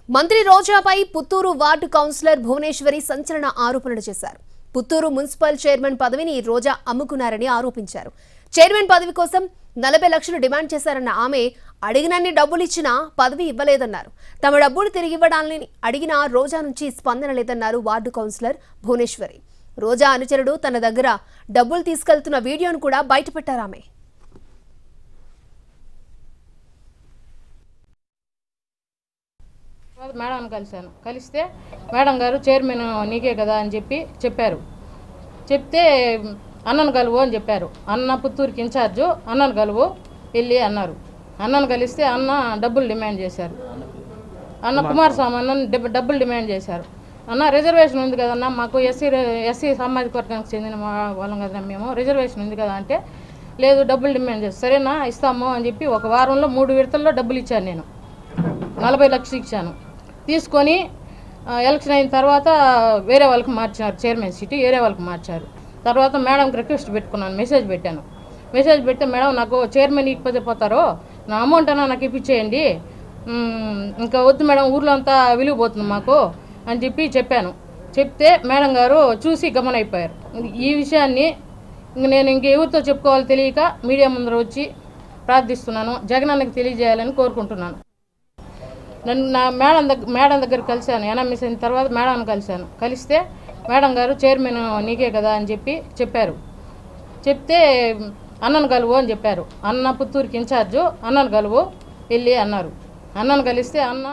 మంత్రి రోజాపై Puttur ward councillor Bhuvaneswari సంచలన ఆరోపణలు చేశారు. పుత్తూరు మున్సిపల్ చైర్మన్ పదవిని రోజా అమ్ముకున్నారని ఆరోపించారు. చైర్మన్ పదవి కోసం 40 లక్షలు డిమాండ్ చేశారన్న ఆమె అడిగినన్ని డబ్బులు ఇచ్చినా పదవి ఇవ్వలేదన్నారు. తమ డబ్బులు తిరిగి ఇవ్వడాన్ని అడిగిన రోజా నుంచి స్పందన లేదన్నారు వార్డు కౌన్సిలర్ భువనేశ్వరి. రోజా అనుచరుడు తన దగ్గర డబ్బులు తీసుకెళ్తున్న వీడియోను కూడా బయటపెట్టారు. ఆమె మేడం కలిశాను. కలిస్తే మేడం గారు చైర్మన్ నీకే కదా అని చెప్పారు. చెప్తే అన్నను కలువు అని చెప్పారు. అన్న పుత్తూరుకి ఇన్ఛార్జు, అన్నను కలువు వెళ్ళి అన్నారు. అన్నను కలిస్తే అన్న డబ్బులు డిమాండ్ చేశారు. అన్న కుమారస్వామి అన్న డబ్బులు డిమాండ్ చేశారు. అన్న రిజర్వేషన్ ఉంది కదన్నా, మాకు ఎస్సీ సామాజిక వర్గానికి చెందిన వాళ్ళం కదా, మేము రిజర్వేషన్ ఉంది కదా అంటే లేదు డబ్బులు డిమాండ్ చేశారు. సరేనా ఇస్తాము అని చెప్పి ఒక వారంలో 3 విడతల్లో డబ్బులు ఇచ్చాను. నేను 40 లక్షలు ఇచ్చాను. తీసుకొని ఎలక్షన్ అయిన తర్వాత వేరే వాళ్ళకి మార్చారు. చైర్మన్ సీటు వేరే వాళ్ళకి మార్చారు. తర్వాత మేడంకి రిక్వెస్ట్ పెట్టుకున్నాను, మెసేజ్ పెట్టాను. మెసేజ్ పెడితే మేడం నాకు చైర్మన్ ఇకపోతే పోతారో నా అమౌంట్ అన్నా నాకు ఇప్పించేయండి, ఇంకా వద్దు మేడం ఊర్లో అంతా విలువపోతుంది మాకు అని చెప్పాను. చెప్తే మేడం గారు చూసి గమనైపోయారు. ఈ విషయాన్ని నేను ఇంకెవరితో చెప్పుకోవాలో తెలియక మీడియా ముందర వచ్చి ప్రార్థిస్తున్నాను. జగనన్నకి తెలియజేయాలని కోరుకుంటున్నాను. నా మేడం దగ్గర కలిశాను. ఎన్ఎంఎస్ అయిన తర్వాత మేడం కలిశాను. కలిస్తే మేడం గారు చైర్మన్ నీకే కదా అని చెప్పారు. చెప్తే అన్నను కలువు అని చెప్పారు. అన్న పుత్తూరుకి ఇన్ఛార్జు, అన్నను కలువు వెళ్ళి అన్నారు. అన్నను కలిస్తే అన్న